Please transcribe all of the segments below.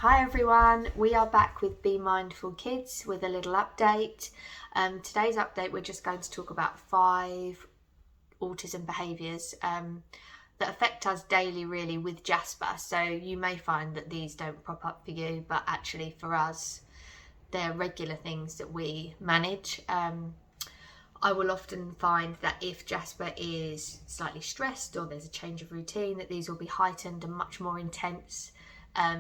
Hi everyone, we are back with Be Mindful Kids with a little update. Today's update we're just going to talk about 5 autism behaviours that affect us daily really with Jasper. So you may find that these don't prop up for you, but actually for us they're regular things that we manage. I will often find that if Jasper is slightly stressed or there's a change of routine, that these will be heightened and much more intense.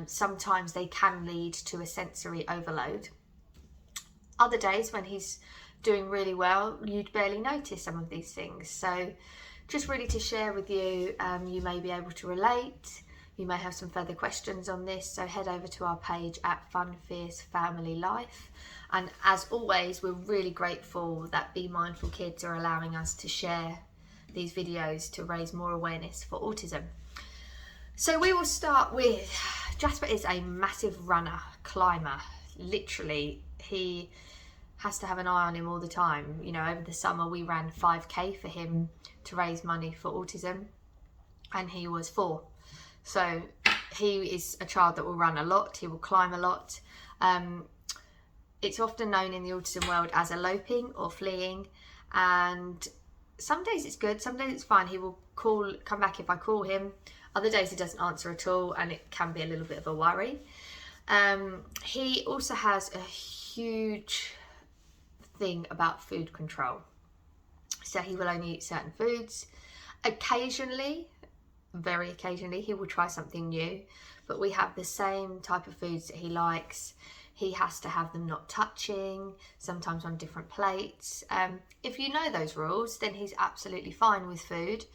Sometimes they can lead to a sensory overload. Other days when he's doing really well, you'd barely notice some of these things. So just really to share with you, you may be able to relate. You may have some further questions on this, so head over to our page at Funfiercelife. And as always, we're really grateful that Be Mindful Kids are allowing us to share these videos to raise more awareness for autism. So we will start with, Jasper is a massive runner, climber. Literally, he has to have an eye on him all the time. You know, over the summer we ran 5k for him to raise money for autism, and he was 4. So he is a child that will run a lot, he will climb a lot. It's often known in the autism world as eloping or fleeing, and some days it's good, some days it's fine. He will come back if I call him. Other days he doesn't answer at all, and it can be a little bit of a worry. He also has a huge thing about food control. So he will only eat certain foods. Occasionally, very occasionally, he will try something new, but we have the same type of foods that he likes. He has to have them not touching, sometimes on different plates. If you know those rules, then he's absolutely fine with food.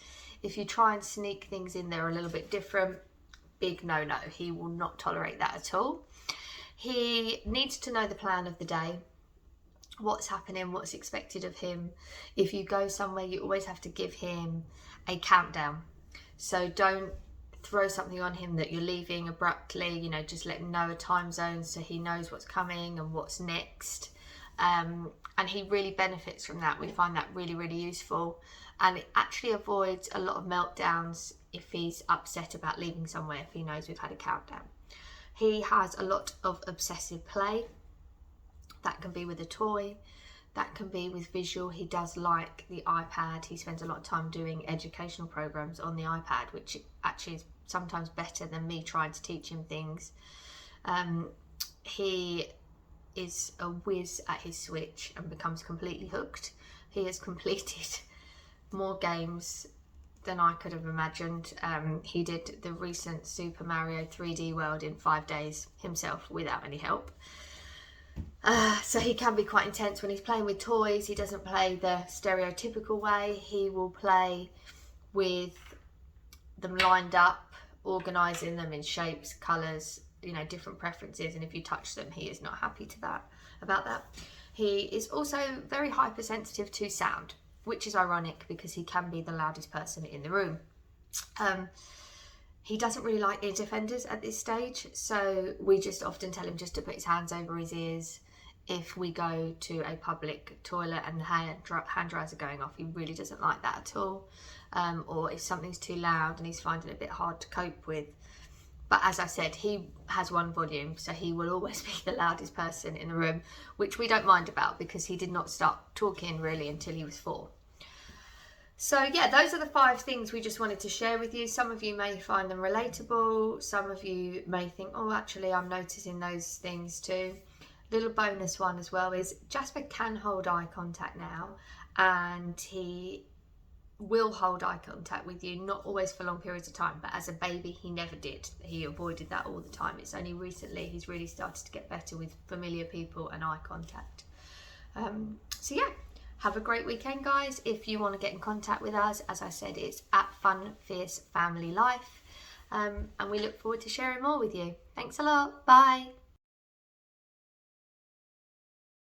If you try and sneak things in there a little bit different, big no-no. He will not tolerate that at all. He needs to know the plan of the day, what's happening, what's expected of him. If you go somewhere, you always have to give him a countdown. So don't throw something on him that you're leaving abruptly, you know, just let him know a time zone so he knows what's coming and what's next. And he really benefits from that. We find that really, really useful. And it actually avoids a lot of meltdowns if he's upset about leaving somewhere, if he knows we've had a countdown. He has a lot of obsessive play. That can be with a toy, that can be with visual. He does like the iPad. He spends a lot of time doing educational programs on the iPad, which actually is sometimes better than me trying to teach him things. He is a whiz at his Switch and becomes completely hooked. He has completed more games than I could have imagined. He did the recent Super Mario 3D World in 5 days himself without any help. So he can be quite intense when he's playing with toys. He doesn't play the stereotypical way. He will play with them lined up, organising them in shapes, colours, you know, different preferences, and if you touch them, he is not happy about that. He is also very hypersensitive to sound, which is ironic because he can be the loudest person in the room. He doesn't really like ear defenders at this stage, so we just often tell him just to put his hands over his ears. If we go to a public toilet and the hand dryers are going off, he really doesn't like that at all. Or if something's too loud and he's finding it a bit hard to cope with. But as I said, he has one volume, so he will always be the loudest person in the room, which we don't mind about because he did not start talking really until he was 4. So yeah, those are the 5 things we just wanted to share with you. Some of you may find them relatable. Some of you may think, oh, actually, I'm noticing those things too. Little bonus one as well is Jasper can hold eye contact now, and he will hold eye contact with you, not always for long periods of time, but as a baby he never did. He avoided that all the time. It's only recently he's really started to get better with familiar people and eye contact. So yeah, have a great weekend, guys. If you want to get in contact with us, as I said, it's at Funfiercelife, and we look forward to sharing more with you. Thanks a lot. Bye.